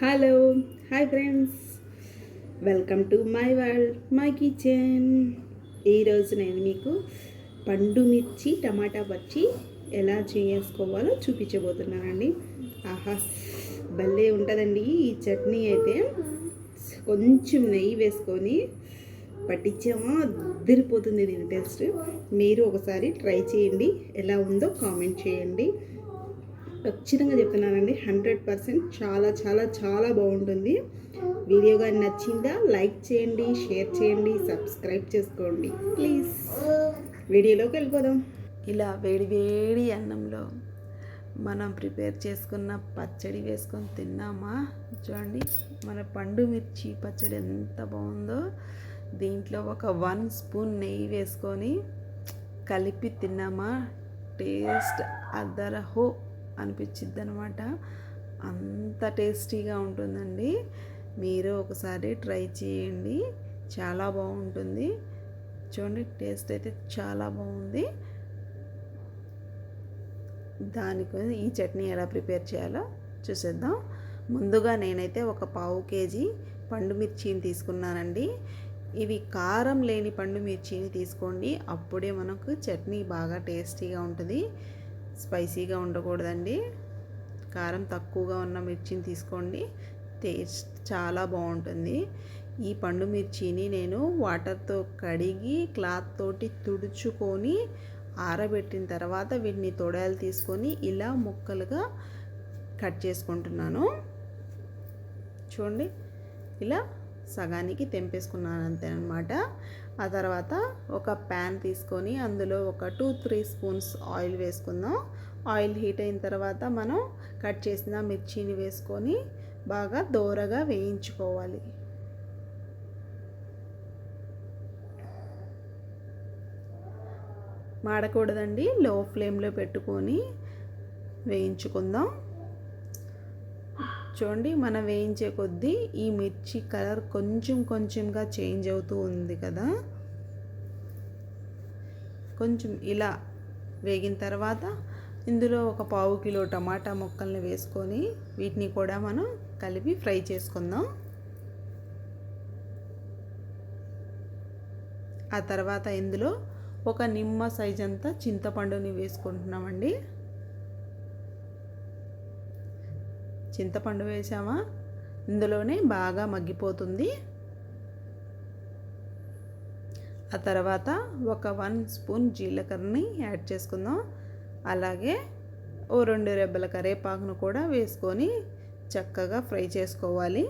Hello hi friends, welcome to my world my kitchen. ఈరోజు నేను మీకు పండు మిర్చి టమాటా పచ్చి ఎలా చేసుకోవాలో చూపించబోతున్నానండి. ఆహా, భలే ఉంటుందండి ఈ చట్నీ అయితే. కొంచెం నెయ్యి వేసుకొని పట్టించామా అద్దరిపోతుంది దీని టేస్ట్. మీరు ఒకసారి ట్రై చేయండి, ఎలా ఉందో కామెంట్ చేయండి. ఖచ్చితంగా చెప్తున్నానండి, 100% చాలా చాలా చాలా బాగుంటుంది. వీడియో కానీ నచ్చిందా లైక్ చేయండి, షేర్ చేయండి, సబ్స్క్రైబ్ చేసుకోండి ప్లీజ్. వీడియోలోకి వెళ్ళిపోదాం. ఇలా వేడి వేడి అన్నంలో మనం ప్రిపేర్ చేసుకున్న పచ్చడి వేసుకొని తిన్నామా. చూడండి, మన పండు మిర్చి పచ్చడి ఎంత బాగుందో. దీంట్లో ఒక 1 స్పూన్ నెయ్యి వేసుకొని కలిపి తిన్నామా, టేస్ట్ అదరహో అనిపించిద్ది అనమాట. అంత టేస్టీగా ఉంటుందండి. మీరు ఒకసారి ట్రై చేయండి, చాలా బాగుంటుంది. చూడండి, టేస్ట్ అయితే చాలా బాగుంది. దానికి ఈ చట్నీ ఎలా ప్రిపేర్ చేయాలో చూసేద్దాం. ముందుగా నేనైతే ఒక 1/2 కేజీ పండు మిర్చిని తీసుకున్నానండి. ఇవి కారం లేని పండు మిర్చిని తీసుకోండి, అప్పుడే మనకు చట్నీ బాగా టేస్టీగా ఉంటుంది. స్పైసీగా ఉండకూడదండి. కారం తక్కువగా ఉన్న మిర్చిని తీసుకోండి, టేస్ట్ చాలా బాగుంటుంది. ఈ పండు మిర్చిని నేను వాటర్తో కడిగి క్లాత్ తోటి తుడుచుకొని ఆరబెట్టిన తర్వాత వీటిని తొడలు తీసుకొని ఇలా ముక్కలుగా కట్ చేసుకుంటున్నాను. చూడండి, ఇలా సగానికి తెంపేసుకున్నాను అంతే అనమాట. ఆ తర్వాత ఒక ప్యాన్ తీసుకొని అందులో ఒక 2-3 స్పూన్స్ ఆయిల్ వేసుకుందాం. ఆయిల్ హీట్ అయిన తర్వాత మనం కట్ చేసిన మిర్చిని వేసుకొని బాగా దోరగా వేయించుకోవాలి. మాడకూడదండి, లో ఫ్లేమ్లో పెట్టుకొని వేయించుకుందాం. చూడండి, మనం వేయించే కొద్దీ ఈ మిర్చి కలర్ కొంచెం కొంచెంగా చేంజ్ అవుతూ ఉంది కదా. కొంచెం ఇలా వేగిన తర్వాత ఇందులో ఒక 1/2 కిలో టమాటా ముక్కల్ని వేసుకొని వీటిని కూడా మనం కలిపి ఫ్రై చేసుకుందాం. ఆ తర్వాత ఇందులో ఒక నిమ్మ సైజ్ అంతా చింతపండుని వేసుకుంటున్నామండి. చింతపండు వేసామా, ఇందులోనే బాగా మగ్గిపోతుంది. ఆ తర్వాత ఒక 1 స్పూన్ జీలకర్రని యాడ్ చేసుకుందాం. అలాగే 2 రెబ్బల కరివేపాకును కూడా వేసుకొని చక్కగా ఫ్రై చేసుకోవాలి.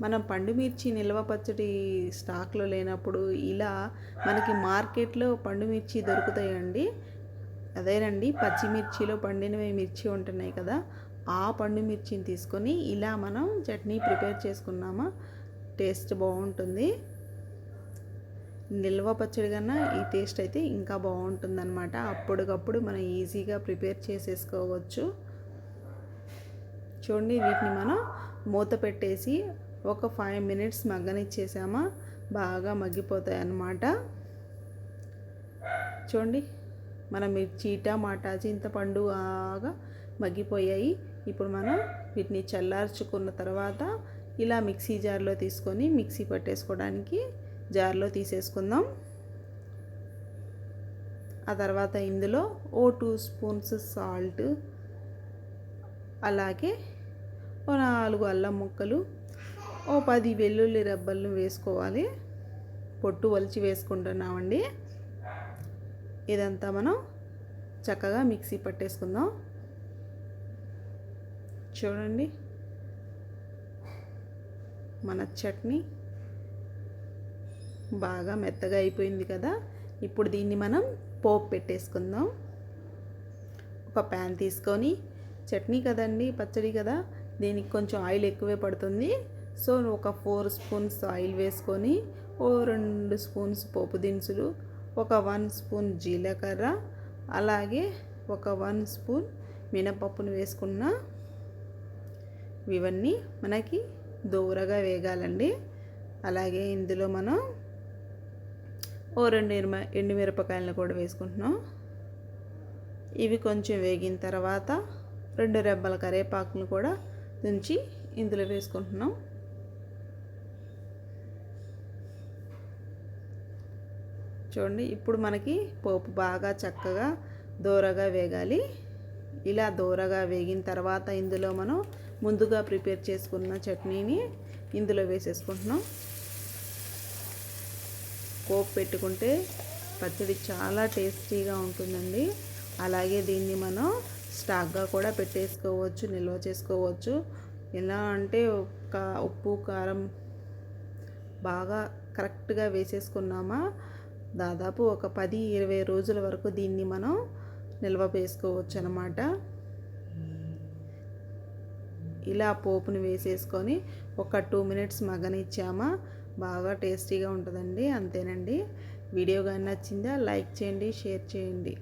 మనం పండు మిర్చి నిల్వ పచ్చడి స్టాక్లో లేనప్పుడు ఇలా మనకి మార్కెట్లో పండు మిర్చి దొరుకుతాయండి. అదేనండి, పచ్చిమిర్చిలో పండినవి మిర్చి ఉంటున్నాయి కదా, ఆ పండు మిర్చిని తీసుకొని ఇలా మనం చట్నీ ప్రిపేర్ చేసుకున్నామా, టేస్ట్ బాగుంటుంది. నిల్వ పచ్చడి కన్నా ఈ టేస్ట్ అయితే ఇంకా బాగుంటుంది అనమాట. అప్పటికప్పుడు మనం ఈజీగా ప్రిపేర్ చేసేసుకోవచ్చు. చూడండి, వీటిని మనం మూత పెట్టేసి ఒక 5 మినిట్స్ మగ్గనిచ్చేసామా, బాగా మగ్గిపోతాయి అన్నమాట. చూడండి, మన మిర్చి టమాటా చింతపండు బాగా మగ్గిపోయాయి. ఇప్పుడు మనం వీటిని చల్లార్చుకున్న తర్వాత ఇలా మిక్సీ జార్లో తీసుకొని మిక్సీ పట్టేసుకోవడానికి జార్లో తీసేసుకుందాం. ఆ తర్వాత ఇందులో 2 స్పూన్స్ సాల్ట్, అలాగే 4 అల్లం ముక్కలు, 10 వెల్లుల్లి రెబ్బలను వేసుకోవాలి. పొట్టు ఒలిచి వేసుకుంటున్నామండి. ఇదంతా మనం చక్కగా మిక్సీ పట్టేసుకుందాం. చూడండి, మన చట్నీ బాగా మెత్తగా అయిపోయింది కదా. ఇప్పుడు దీన్ని మనం పోపు పెట్టేసుకుందాం. ఒక ప్యాన్ తీసుకొని, చట్నీ కదండి, పచ్చడి కదా, దీనికి కొంచెం ఆయిల్ ఎక్కువే పడుతుంది. సో ఒక 4 స్పూన్స్ ఆయిల్ వేసుకొని 2 స్పూన్స్ పోపు దినుసులు, ఒక 1 స్పూన్ జీలకర్ర, అలాగే ఒక 1 స్పూన్ మినపప్పును వేసుకున్న. ఇవన్నీ మనకి దూరగా వేగాలండి. అలాగే ఇందులో మనం ఓ 2 ఎండుమిరపకాయలను కూడా వేసుకుంటున్నాం. ఇవి కొంచెం వేగిన తర్వాత 2 రెబ్బల కరివేపాకును కూడా తుంచి ఇందులో వేసుకుంటున్నాం. చూడండి, ఇప్పుడు మనకి పోపు బాగా చక్కగా దోరగా వేగాలి. ఇలా దోరగా వేగిన తర్వాత ఇందులో మనం ముందుగా ప్రిపేర్ చేసుకున్న చట్నీని ఇందులో వేసేసుకుంటున్నాం. పోపు పెట్టుకుంటే పచ్చడి చాలా టేస్టీగా ఉంటుందండి. అలాగే దీన్ని మనం స్టాక్గా కూడా పెట్టేసుకోవచ్చు, నిల్వ చేసుకోవచ్చు. ఎలా అంటే ఉప్పు కారం బాగా కరెక్ట్గా వేసేసుకున్నామా, దాదాపు ఒక 10-20 రోజుల వరకు దీన్ని మనం నిల్వ వేసుకోవచ్చు అన్నమాట. ఇలా పోపుని వేసేసుకొని ఒక 2 మినిట్స్ మగ్గనిచ్చామా, బాగా టేస్టీగా ఉంటుందండి. అంతేనండి. వీడియో కానీ నచ్చిందా లైక్ చేయండి, షేర్ చేయండి.